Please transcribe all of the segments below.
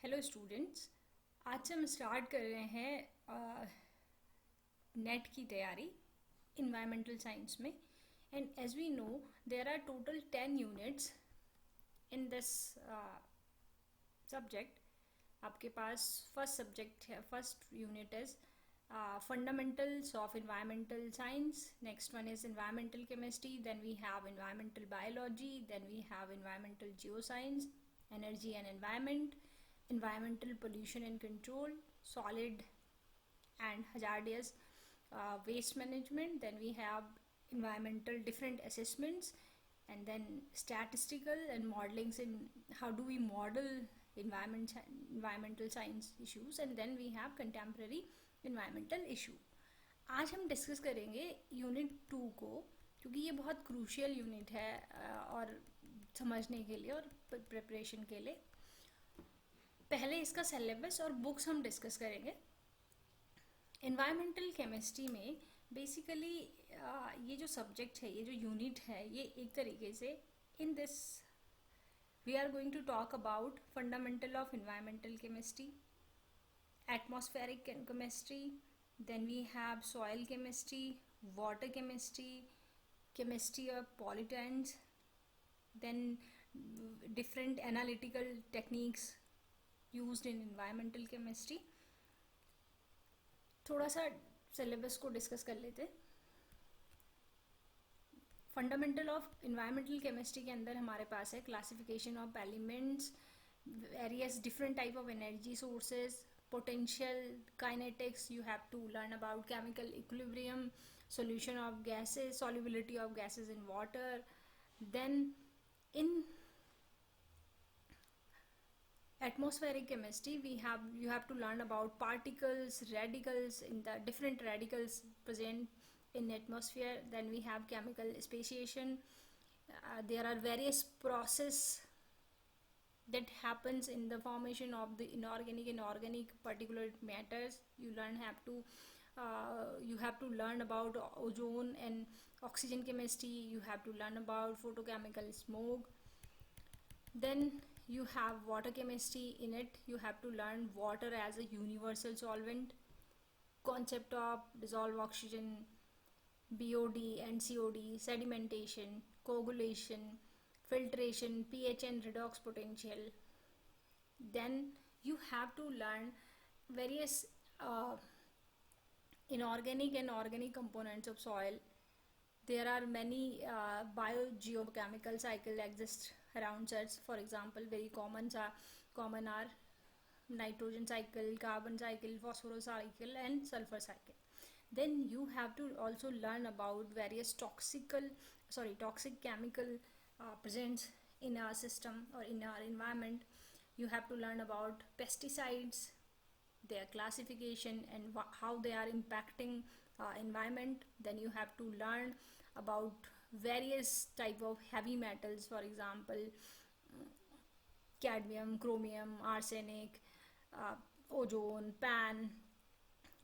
Hello students. आज से हम स्टार्ट कर रहे हैं नेट की तैयारी इन्वायरमेंटल साइंस में। And as we know there are total 10 units in this subject. आपके पास फर्स्ट सब्जेक्ट है, first unit is fundamentals of environmental science. Next one is environmental chemistry. Then we have environmental biology. Then we have environmental geoscience, energy and environment, environmental pollution and control, solid and hazardous waste management. Then we have environmental different assessments, and then statistical and modelings in how do we model environmental science issues. And then we have contemporary environmental issue. आज हम discuss करेंगे unit 2 को, क्योंकि ये बहुत crucial unit है और समझने के लिए और प्रिपरेशन के लिए। पहले इसका सिलेबस और बुक्स हम डिस्कस करेंगे। इन्वायरमेंटल केमिस्ट्री में बेसिकली ये जो सब्जेक्ट है, ये जो यूनिट है, ये एक तरीके से in this we are going to talk about fundamental of environmental chemistry, atmospheric chemistry, then we have soil chemistry, water chemistry, chemistry of pollutants, then different analytical techniques used in environmental chemistry. थोड़ा सा syllabus को discuss कर लेते। Fundamental of environmental chemistry के अंदर हमारे पास है classification of elements, various different type of energy sources, potential kinetics. You have to learn about chemical equilibrium, solution of gases, solubility of gases in water. Then in atmospheric chemistry you have to learn about particles, radicals, in the different radicals present in atmosphere. Then we have chemical speciation. There are various process that happens in the formation of the inorganic and organic particulate matters. You have to learn about ozone and oxygen chemistry. You have to learn about photochemical smoke. Then you have water chemistry. In it you have to learn water as a universal solvent, concept of dissolved oxygen, BOD and COD, sedimentation, coagulation, filtration, pH and redox potential. Then you have to learn various inorganic and organic components of soil. There are many biogeochemical cycle exist around such. For example, very common are nitrogen cycle, carbon cycle, phosphorus cycle and sulfur cycle. Then you have to also learn about various toxic chemical presents in our system or in our environment. You have to learn about pesticides, their classification and how they are impacting environment. Then you have to learn about various type of heavy metals, for example cadmium, chromium, arsenic, ozone, pan,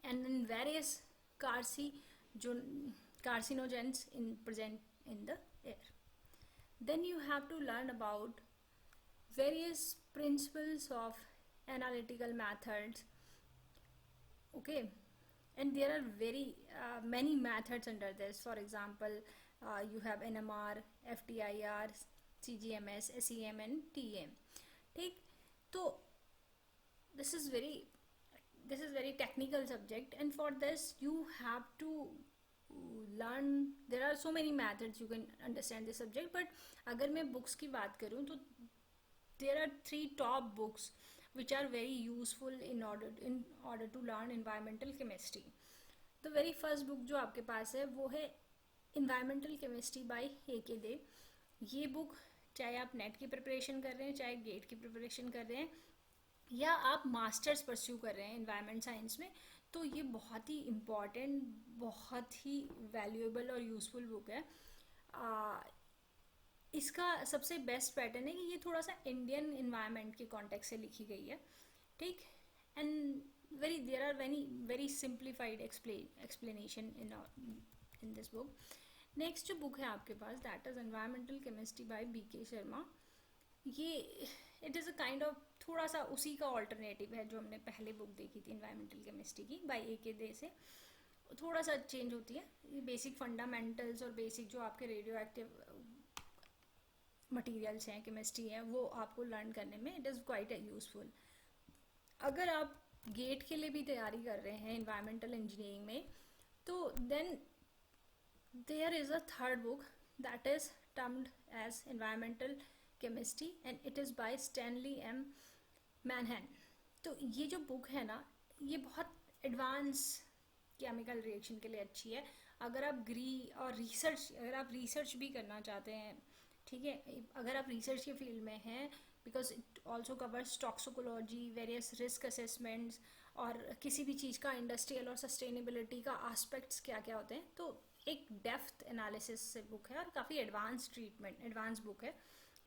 and then various carcinogens present in the air. Then you have to learn about various principles of analytical methods. Okay, and there are very many methods under this. For example, you have NMR, FTIR, CGMS, SEM and TEM. ठीक, तो this is very technical subject, and for this you have to learn. There are so many methods you can understand this subject, but अगर मैं books की बात करूँ तो there are 3 top books which are very useful in order to learn environmental chemistry. The very first book जो आपके पास है वो है environmental chemistry by A.K. Dey. ये book चाहे आप नेट की प्रिपरेशन कर रहे हैं, चाहे गेट की प्रिपरेशन कर रहे हैं, या आप मास्टर्स परस्यू कर रहे हैं इन्वायरमेंट साइंस में, तो ये बहुत ही इम्पॉर्टेंट, बहुत ही वैल्यूएबल और यूज़फुल बुक है। इसका सबसे बेस्ट पैटर्न है कि ये थोड़ा सा इंडियन इन्वायरमेंट के कॉन्टेक्स्ट से लिखी गई है, ठीक। And there are very simplified explanation in this book. Next जो बुक है आपके पास, that is environmental chemistry by B.K. Sharma. ये it is a kind of थोड़ा सा उसी का ऑल्टरनेटिव है जो हमने पहले बुक देखी थी इन्वायरमेंटल केमिस्ट्री की बाय A.K. दे से, थोड़ा सा चेंज होती है। ये बेसिक फंडामेंटल्स और बेसिक जो आपके रेडियो एक्टिव मटेरियल्स हैं, केमिस्ट्री है, वो आपको लर्न करने में इट इज़ क्वाइट यूज़फुल। अगर आप गेट के लिए भी तैयारी कर रहे हैं इन्वायरमेंटल इंजीनियरिंग में, तो then there is a third book that is termed as environmental chemistry and it is by Stanley M. Manhan। तो ये जो बुक है ना, ये बहुत एडवांस केमिकल रिएक्शन के लिए अच्छी है। अगर आप अगर आप रिसर्च भी करना चाहते हैं, ठीक है, अगर आप रिसर्च के फील्ड में हैं, because it also covers toxicology, various risk assessments, और किसी भी चीज़ का इंडस्ट्रियल और सस्टेनेबिलिटी का आस्पेक्ट्स क्या क्या होते हैं, तो एक डेप्थ एनालिसिस से बुक है और काफ़ी एडवांस बुक है,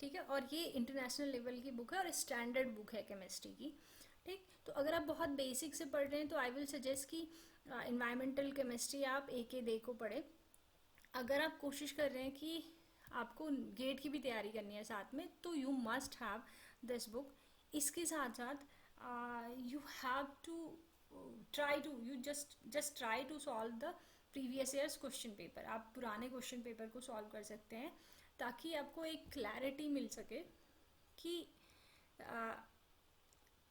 ठीक है। और ये इंटरनेशनल लेवल की बुक है और स्टैंडर्ड बुक है केमिस्ट्री की, ठीक। तो अगर आप बहुत बेसिक से पढ़ रहे हैं तो आई विल सजेस्ट कि इन्वायरमेंटल केमिस्ट्री आप A.K. दे को पढ़े। अगर आप कोशिश कर रहे हैं कि आपको गेट की भी तैयारी करनी है साथ में, तो you must have this book. इसके साथ साथ you have to just try to solve the previous years question paper. आप पुराने क्वेश्चन पेपर को सॉल्व कर सकते हैं ताकि आपको एक क्लैरिटी मिल सके कि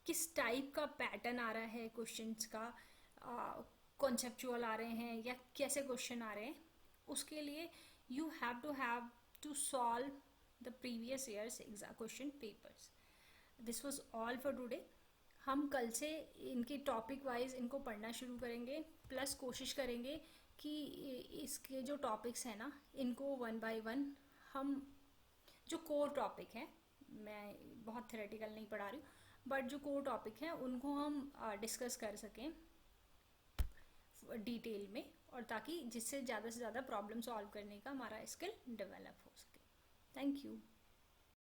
किस टाइप का पैटर्न आ रहा है क्वेश्चंस का, कॉन्सेप्चुअल आ रहे हैं या कैसे क्वेश्चन आ रहे हैं। उसके लिए you have to solve the previous years exam question papers. This was all for today. हम कल से इनके टॉपिक वाइज इनको पढ़ना शुरू करेंगे, प्लस कोशिश करेंगे कि इसके जो टॉपिक्स हैं ना, इनको 1 बाय 1 हम जो कोर टॉपिक हैं, मैं बहुत थ्योरेटिकल नहीं पढ़ा रही हूँ, बट जो कोर टॉपिक हैं उनको हम डिस्कस कर सकें डिटेल में, और ताकि जिससे ज़्यादा से ज़्यादा प्रॉब्लम सॉल्व करने का हमारा स्किल डेवलप हो सके। Thank you.